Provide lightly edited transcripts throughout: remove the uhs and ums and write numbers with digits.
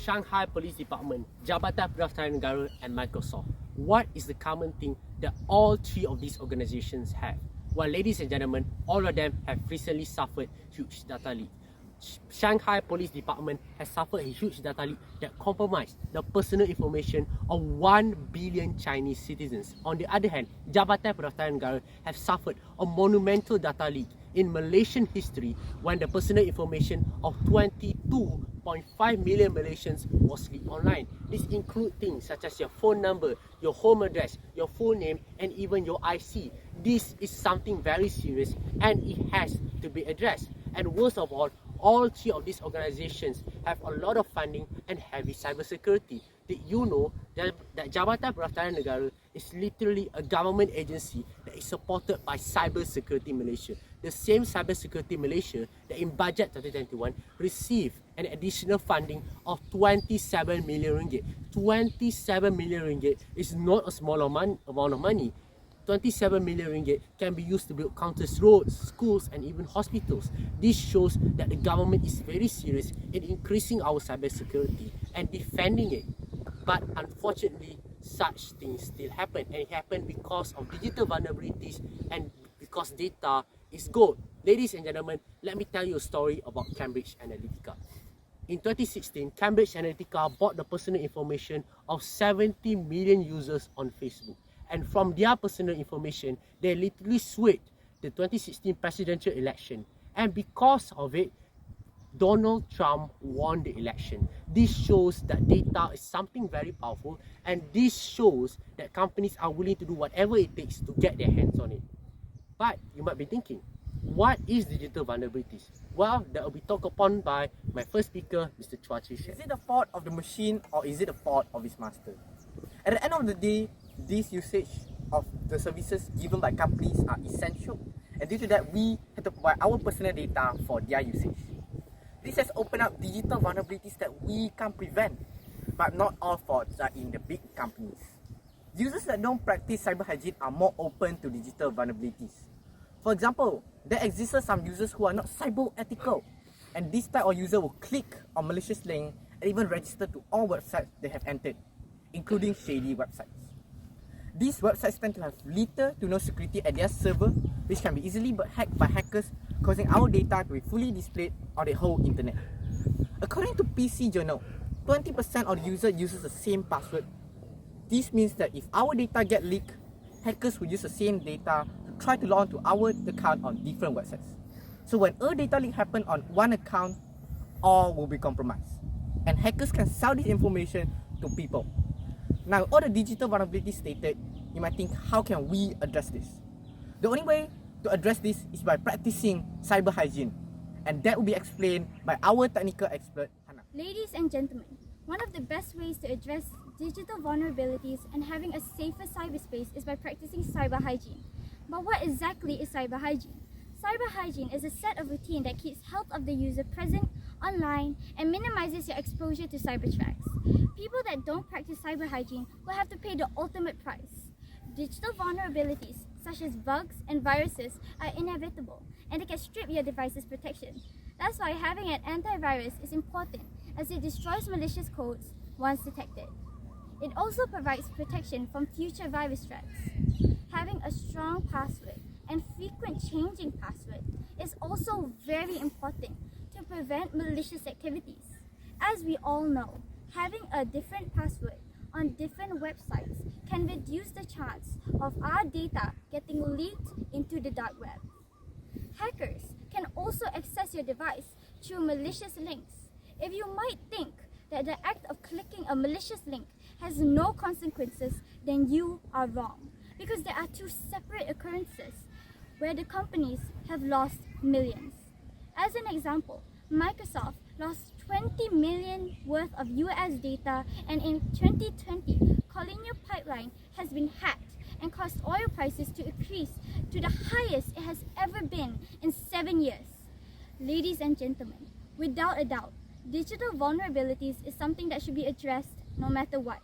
Shanghai Police Department, Jabatan Pendaftaran Negara and Microsoft. What is the common thing that all three of these organizations have? Well, ladies and gentlemen, all of them have recently suffered huge data leak. Shanghai Police Department has suffered a huge data leak that compromised the personal information of 1 billion Chinese citizens. On the other hand, Jabatan Pendaftaran Negara have suffered a monumental data leak in Malaysian history when the personal information of 22.5 million Malaysians was leaked online. This includes things such as your phone number, your home address, your full name, and even your IC. This is something very serious and it has to be addressed. And worst of all three of these organizations have a lot of funding and heavy cybersecurity. Did you know that Jabatan Pendaftaran Negara is literally a government agency that is supported by Cybersecurity Malaysia? The same Cybersecurity Malaysia that in budget 2021 received an additional funding of 27 million ringgit. 27 million ringgit is not a small amount of money. 27 million ringgit can be used to build countless roads, schools and even hospitals. This shows that the government is very serious in increasing our cybersecurity and defending it. But unfortunately, such things still happen, and it happened because of digital vulnerabilities and because data is gold. Ladies and gentlemen, let me tell you a story about Cambridge Analytica. In 2016, Cambridge Analytica bought the personal information of 70 million users on Facebook. And from their personal information, they literally swayed the 2016 presidential election. And because of it, Donald Trump won the election. This shows that data is something very powerful, and this shows that companies are willing to do whatever it takes to get their hands on it. But you might be thinking, what is digital vulnerabilities? Well, that will be talked upon by my first speaker, Mr. Chua. Is it the fault of the machine or is it the fault of its master? At the end of the day, this usage of the services given by companies are essential, and due to that, we have to provide our personal data for their usage. This has opened up digital vulnerabilities that we can't prevent, but not all faults are in the big companies. Users that don't practice cyber hygiene are more open to digital vulnerabilities. For example, there exist some users who are not cyber ethical, and this type of user will click on malicious link and even register to all websites they have entered, including shady websites. These websites tend to have little to no security at their server, which can be easily hacked by hackers, causing our data to be fully displayed on the whole internet. According to PC Journal, 20% of the users uses the same password. This means that if our data get leaked, hackers will use the same data to try to log into our account on different websites. So when a data leak happens on one account, all will be compromised, and hackers can sell this information to people. Now, all the digital vulnerabilities stated, you might think, how can we address this? The only way to address this is by practicing cyber hygiene, and that will be explained by our technical expert, Hana. Ladies and gentlemen, one of the best ways to address digital vulnerabilities and having a safer cyberspace is by practicing cyber hygiene. But what exactly is cyber hygiene? Cyber hygiene is a set of routine that keeps health of the user present online and minimizes your exposure to cyber threats. People that don't practice cyber hygiene will have to pay the ultimate price. Digital vulnerabilities such as bugs and viruses are inevitable, and they can strip your device's protection. That's why having an antivirus is important, as it destroys malicious codes once detected. It also provides protection from future virus threats. Having a strong password and frequent changing password is also very important to prevent malicious activities. As we all know, having a different password on different websites can reduce the chance of our data getting leaked into the dark web. Hackers can also access your device through malicious links. If you might think that the act of clicking a malicious link has no consequences, then you are wrong, because there are two separate occurrences where the companies have lost millions. As an example, Microsoft lost 20 million worth of US data, and in 2020, Colonial Pipeline has been hacked and caused oil prices to increase to the highest it has ever been in 7 years. Ladies and gentlemen, without a doubt, digital vulnerabilities is something that should be addressed no matter what,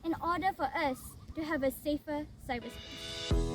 in order for us to have a safer cyberspace.